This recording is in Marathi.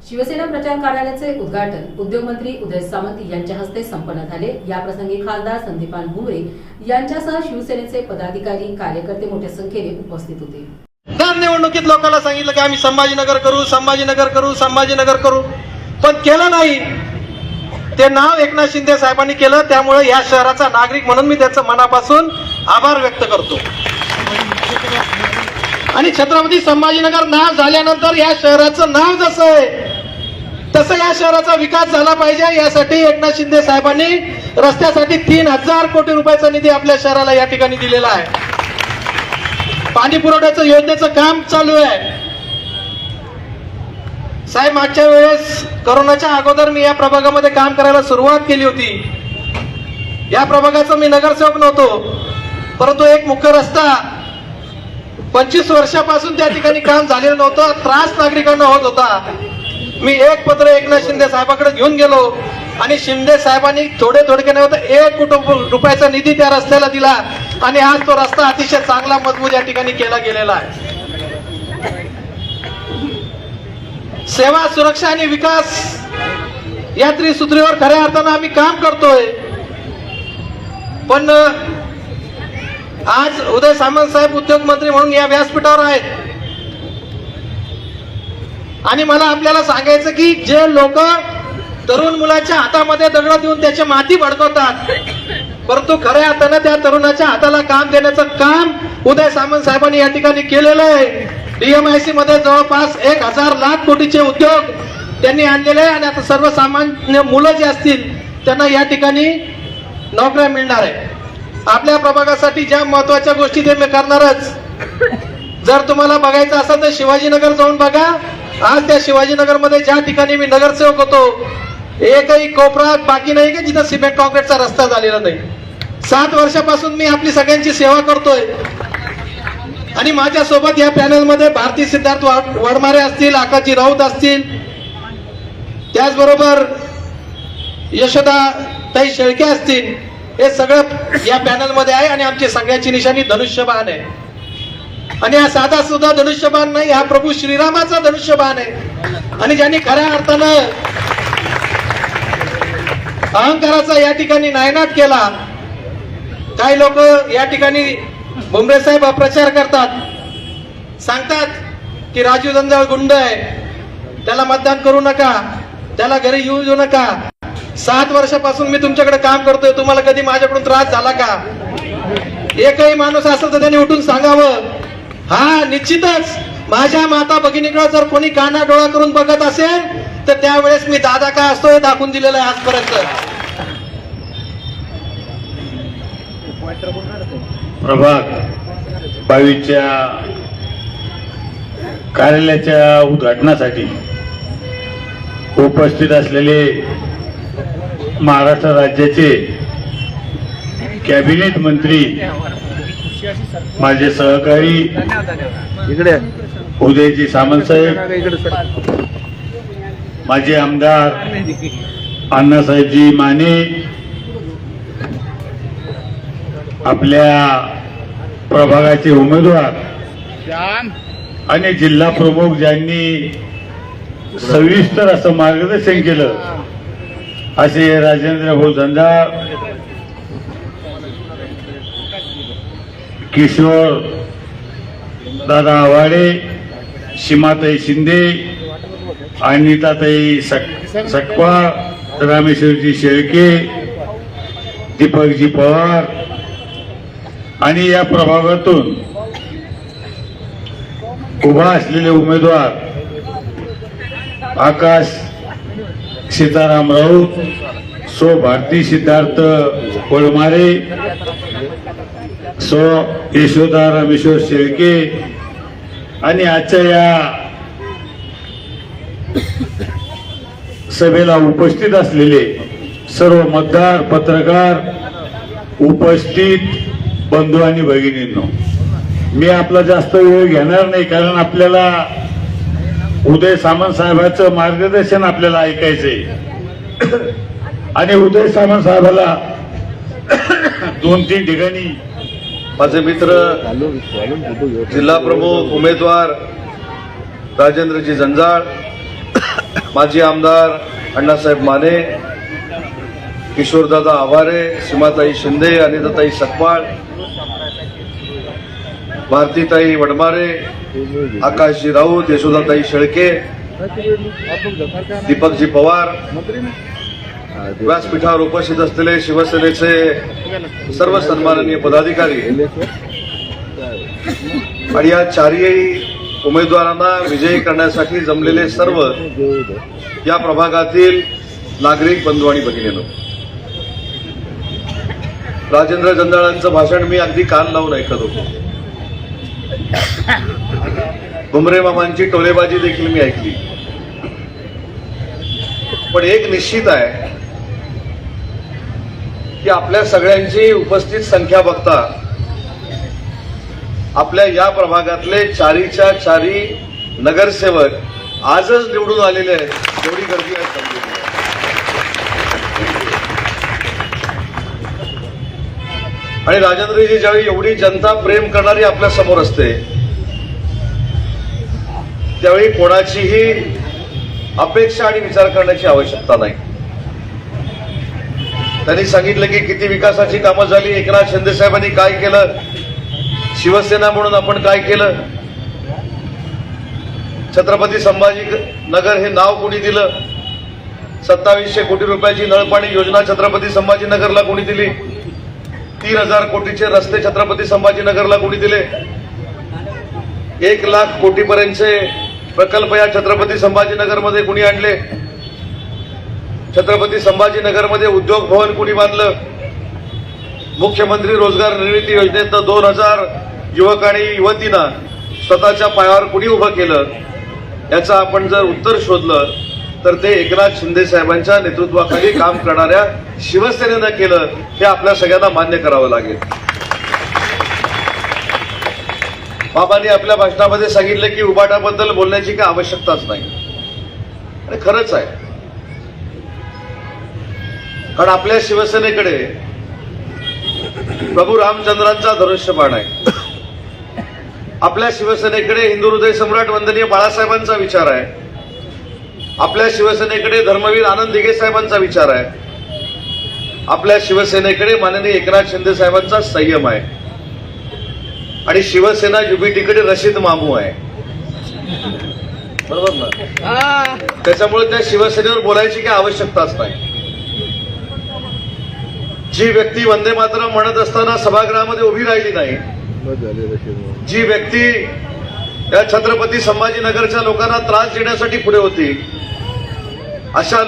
शिवसेना प्रचार कार्यालयाचे उद्घाटन उद्योगमंत्री उदय सामंत यांच्या हस्ते संपन्न झाले। या प्रसंगी खासदार संदीपान भुमरे यांच्यासह शिवसेनेचे पदाधिकारी कार्यकर्ते मोठ्या संख्येने उपस्थित होते। दर निवडणुकीत लोकांना सांगितलं की आम्ही संभाजीनगर करू, संभाजीनगर करू, संभाजीनगर करू, पण केलं नाही। ते नाव एकनाथ शिंदे साहेबांनी केलं, त्यामुळे या शहराचा नागरिक म्हणून मी त्याचं मनापासून आभार व्यक्त करतो। आणि छत्रपती संभाजीनगर नाव झाल्यानंतर या शहराचं नाव जसं आहे तसं या शहराचा विकास झाला पाहिजे, यासाठी एकनाथ शिंदे साहेबांनी रस्त्यासाठी 3000 कोटी रुपयाचा निधी आपल्या शहराला या ठिकाणी दिलेला आहे। पाणी पुरवठ्याचं योजनेचं काम चालू आहे। साहेब, मागच्या वेळेस कोरोनाच्या अगोदर मी या प्रभागामध्ये काम करायला सुरुवात केली होती। या प्रभागाचा मी नगरसेवक नव्हतो, परंतु एक मुख्य रस्ता 25 वर्षापासून त्या ठिकाणी काम झालेलं नव्हतं, त्रास नागरिकांना होत होता। मी एक पत्र एकनाथ शिंदे साहेबांकडे घेऊन गेलो आणि शिंदे साहेबांनी थोडे नाही होतं 1 कोटी रुपयाचा निधी त्या रस्त्याला दिला आणि आज तो रस्ता अतिशय चांगला मजबूत या ठिकाणी केला गेलेला आहे। सेवा, सुरक्षा आणि विकास या त्रिसूत्रीवर खऱ्या अर्थानं आम्ही काम करतोय। पण आज उदय सामंत साहेब उद्योग मंत्री म्हणून या व्यासपीठावर आहेत आणि मला आपल्याला सांगायचं की जे लोक तरुण मुलाच्या हातामध्ये दगड देऊन त्याची माती भडकवतात, परंतु खऱ्या अर्थानं त्या तरुणाच्या हाताला काम देण्याचं काम उदय सामंत साहेबांनी या ठिकाणी केलेलं आहे। डीएमआयसी मध्ये जवळपास 1000 लाख कोटीचे उद्योग त्यांनी आणलेले आहे आणि आता सर्वसामान्य मुलं जे असतील त्यांना या ठिकाणी नोकऱ्या मिळणार आहे। आपल्या प्रभागासाठी ज्या महत्वाच्या गोष्टी ते मी करणारच। जर तुम्हाला बघायचं असेल तर शिवाजीनगर जाऊन बघा। आज त्या शिवाजीनगर मध्ये ज्या ठिकाणी मी नगरसेवक होतो, एकही कोपरा बाकी नाही की जिथं सिमेंट कॉन्क्रीटचा रस्ता झालेला नाही। 7 वर्षापासून मी आपली सगळ्यांची सेवा करतोय आणि माझ्या सोबत या पॅनल मध्ये भारती सिद्धार्थ वडमारे असतील, आकाशजी राऊत असतील, त्याचबरोबर यशोदा ताई शेळके असतील, हे सगळं या पॅनल मध्ये आहे आणि आमची सगळ्याची निशाणी धनुष्यबाण आहे। आणि हा साधा सुद्धा धनुष्यबाण नाही, हा प्रभू श्रीरामाचा धनुष्यबाण आहे। आणि ज्यांनी खऱ्या अर्थानं अहंकाराचा या ठिकाणी नायनाट केला। काही लोक या ठिकाणी भुमरे साहेब अपप्रचार करतात, सांगतात की राजू जंजाळ गुंड आहे, त्याला मतदान करू नका, त्याला घरी येऊ देऊ नका। 7 वर्षापासून मी तुमच्याकडे काम करतोय, तुम्हाला कधी माझ्याकडून त्रास झाला का? एकही माणूस असेल तर त्यांनी उठून सांगावं। हा, निश्चितच माझ्या माता भगिनीकडे जर कोणी काना डोळा करून बघत असेल तर त्यावेळेस मी दादा काय असतो हे दाखवून दिलेलं आहे आजपर्यंत। प्रभाग 22च्या कार्यालयाच्या उद्घाटनासाठी उपस्थित असलेले महाराष्ट्र राज्याचे कॅबिनेट मंत्री, माझे सहकारी उदयजी सामंत साहेब, माझे आमदार अण्णासाहेबजी माने, आपल्या प्रभागाचे उमेदवार आणि जिल्हा प्रमुख ज्यांनी सविस्तर असं मार्गदर्शन केलं असे राजेंद्र भाऊ जंजाळ, किशोर दादा आवाडे, सीमाताई शिंदे, अनिताताई सकपाळ, रामेश्वरजी शेळके, दीपकजी पवार आणि या प्रभागातून उभा असलेले उमेदवार आकाश सीताराम राऊत, सो भारती सिद्धार्थ वडमारे, सो यशोदा रामेश्वर शेळके आणि आजच्या या सभेला उपस्थित असलेले सर्व मतदार, पत्रकार, उपस्थित बंधू आणि भगिनींनो, मी आपला जास्त वेळ घेणार नाही, कारण आपल्याला उदय सामंत साहेबांचं मार्गदर्शन आपल्याला ऐकायचंय आणि उदय सामंत साहेबाला 2-3 ठिकाणी माझे मित्र जिल्हा प्रमुख उमेदवार राजेंद्रजी जंजाळ, माजी आमदार अण्णासाहेब माने, किशोरदादा आव्हारे, सीमाताई शिंदे, अनिताताई सकपाळ, भारतीताई वडमारे, आकाशजी राऊत, यशोदाताई शेळके, दीपकजी पवार, व्यासपीठावर उपस्थित असलेले शिवसेनेचे सर्व सन्माननीय पदाधिकारी आणि या चारही उमेदवारांना विजयी करण्यासाठी जमलेले सर्व या प्रभागातील नागरिक बंधू आणि भगिनींनो, राजेंद्र जंजाळांचं भाषण मी अगदी कान लावून ऐकत होतो. भुमरे मामांची टोलेबाजी देखील मी ऐकली. पण एक निश्चित आहे की आपल्या सगळ्यांची उपस्थित संख्या बघता आपल्या या प्रभागातले चारीच्या चारी नगरसेवक आजच निवडून आलेले आहेत. एवढी गर्दी आहे समजून घ्या. आणि राजेंद्रजी, ज्यावेळी एवढी जनता प्रेम करणारी आपल्या समोर असते त्यावेळी कोणाचीही अपेक्षा आणि विचार करण्याची आवश्यकता नाही. त्यांनी सांगितलं की किती विकासाची कामं झाली, एकनाथ शिंदे साहेबांनी काय केलं, शिवसेना म्हणून आपण काय केलं, छत्रपती संभाजी नगर हे नाव कोणी दिलं, 2700 कोटी रुपयाची नळपाणी योजना छत्रपती संभाजीनगरला कोणी दिली, 3000 कोटीचे रस्ते छत्रपती संभाजीनगरला कोणी दिले, 1 लाख कोटीपर्यंतचे प्रकल्प या छत्रपती संभाजीनगरमध्ये कुणी आणले, छत्रपती संभाजीनगरमध्ये उद्योग भवन कुणी बांधलं, मुख्यमंत्री रोजगार निर्मिती योजनेतनं 2000 युवक आणि युवतींना स्वतःच्या पायावर कुणी उभं केलं, याचं आपण जर उत्तर शोधलं तर ते एकनाथ शिंदे साहेबांच्या नेतृत्वाखाली काम करणाऱ्या शिवसेनेनं केलं, हे आपल्या सगळ्यांना मान्य करावं लागेल. बाबांनी आपल्या भाषणामध्ये सांगितलं की उबाटाबद्दल बोलण्याची काही आवश्यकताच नाही. आणि खरंच आहे, कारण आपल्या शिवसेनेकडे प्रभू रामचंद्रांचा धनुष्यबाण आहे. आपल्या शिवसेनेकडे हिंदू हृदय सम्राट वंदनीय बाळासाहेबांचा विचार आहे. आपल्या शिवसेनेकडे धर्मवीर आनंद दिघे साहेबांचा विचार आहे. आपल्या शिवसेनेकडे माननीय एकनाथ शिंदे साहेबांचा संयम आहे. आणि शिवसेना युबीटीकडे रशीद मामू आहे. बरोबर ना? त्याच्यामुळे त्या शिवसेनेवर बोलायची काही आवश्यकताच नाही. जी व्यक्ती वंदे मातरम म्हणत असताना सभागृहामध्ये उभी राहिली नाही, जी व्यक्ती या छत्रपती संभाजीनगरच्या लोकांना त्रास देण्यासाठी पुढे होती, अशा